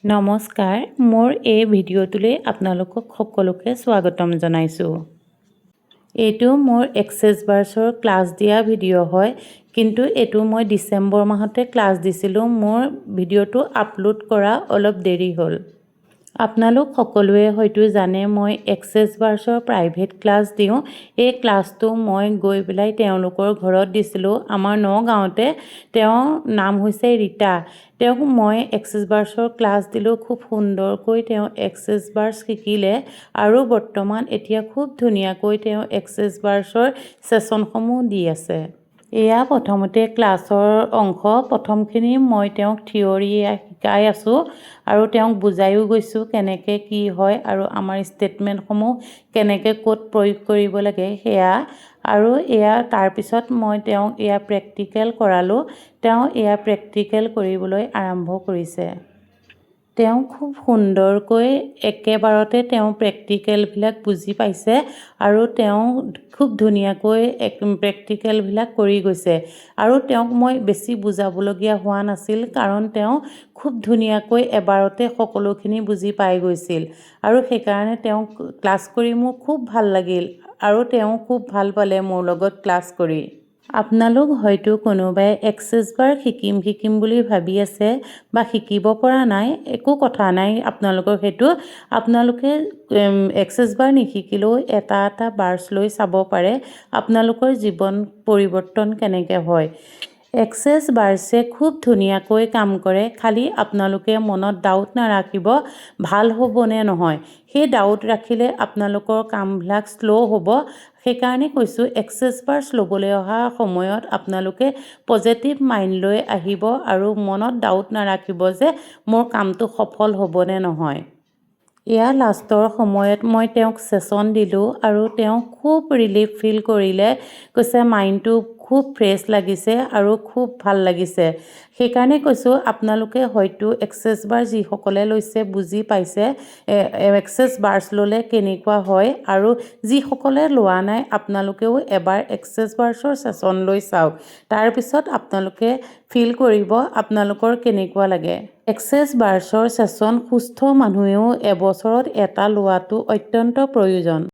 নমস্কাৰ, মোৰ এই ভিডিঅ'টোলৈ আপোনালোকক সকলোকে স্বাগতম জনাইছোঁ। এইটো মোৰ এক্সেছ বাৰ্ছৰ ক্লাছ দিয়া ভিডিঅ' হয়, কিন্তু এইটো মই ডিচেম্বৰ মাহতে ক্লাছ দিছিলোঁ। মোৰ ভিডিঅ'টো আপলোড কৰা অলপ দেৰি হ'ল। আপোনালোক সকলোৱে হয়তো জানে মই এক্সেছ বাৰ্ছৰ প্ৰাইভেট ক্লাছ দিওঁ। এই ক্লাছটো মই গৈ পেলাই তেওঁলোকৰ ঘৰত দিছিলোঁ। আমাৰ নগাঁৱতে। তেওঁৰ নাম হৈছে ৰীতা। তেওঁক মই এক্সেছ বাৰ্ছৰ ক্লাছ দিলোঁ। খুব সুন্দৰকৈ তেওঁ এক্সেছ বাৰ্ছ শিকিলে আৰু বৰ্তমান এতিয়া খুব ধুনীয়াকৈ তেওঁ এক্সেছ বাৰ্ছৰ ছেশ্যনসমূহ দি আছে। এয়া প্ৰথমতে ক্লাছৰ অংশ। প্ৰথমখিনি মই তেওঁক থিয়ৰী শিকাই আছোঁ আৰু তেওঁক বুজায়ো গৈছোঁ কেনেকৈ কি হয় আৰু আমাৰ ষ্টেটমেণ্টসমূহ কেনেকৈ ক'ত প্ৰয়োগ কৰিব লাগে সেয়া। আৰু এয়া তাৰপিছত মই তেওঁক এয়া প্ৰেক্টিকেল কৰালোঁ। তেওঁ এয়া প্ৰেক্টিকেল কৰিবলৈ আৰম্ভ কৰিছে। তেওঁ খুব সুন্দৰকৈ একেবাৰতে তেওঁ প্ৰেক্টিকেলবিলাক বুজি পাইছে আৰু তেওঁ খুব ধুনীয়াকৈ প্ৰেক্টিকেলবিলাক কৰি গৈছে। আৰু তেওঁক মই বেছি বুজাবলগীয়া হোৱা নাছিল, কাৰণ তেওঁ খুব ধুনীয়াকৈ এবাৰতে সকলোখিনি বুজি পাই গৈছিল আৰু সেইকাৰণে তেওঁক ক্লাছ কৰি মোৰ খুব ভাল লাগিল আৰু তেওঁ খুব ভাল পালে মোৰ লগত ক্লাছ কৰি। আপোনালোক হয়তো কোনোবাই এক্সেছ বাৰ শিকিম বুলি ভাবি আছে বা শিকিব পৰা নাই, একো কথা নাই আপোনালোকৰ সেইটো। আপোনালোকে এক্সেছ বাৰ নিশিকিলেও এটা বাৰ্ছ লৈ চাব পাৰে আপোনালোকৰ জীৱন পৰিৱৰ্তন কেনেকৈ হয়। এক্সেছ বাৰ্ছে খুব ধুনীয়াকৈ কাম কৰে। খালি আপোনালোকে মনত ডাউট নাৰাখিব ভাল হ'ব নে নহয়। সেই ডাউট ৰাখিলে আপোনালোকৰ কামবিলাক শ্ল' হ'ব। সেইকাৰণে কৈছোঁ এক্সেছ বাৰ্ছ ল'বলৈ অহা সময়ত আপোনালোকে পজিটিভ মাইণ্ড লৈ আহিব আৰু মনত ডাউট নাৰাখিব যে মোৰ কামটো সফল হ'ব নে নহয়। এয়া লাষ্টৰ সময়ত মই তেওঁক ছেশ্যন দিলোঁ আৰু তেওঁ খুব ৰিলিফ ফিল কৰিলে। কৈছে মাইণ্ডটো খুব ফ্ৰেছ লাগিছে আৰু খুব ভাল লাগিছে। সেইকাৰণে কৈছোঁ আপোনালোকে হয়তো এক্সেছ বাৰ যিসকলে লৈছে বুজি পাইছে এক্সেছ বাৰ্ছ ল'লে কেনেকুৱা হয়, আৰু যিসকলে লোৱা নাই আপোনালোকেও এবাৰ এক্সেছ বাৰ্ছৰ ছেশ্যন লৈ চাওক। তাৰপিছত আপোনালোকে ফিল কৰিব আপোনালোকৰ কেনেকুৱা লাগে। এক্সেছ বাৰ্ছৰ ছেশ্যন সুস্থ মানুহেও এবছৰত এটা লোৱাটো অত্যন্ত প্ৰয়োজন।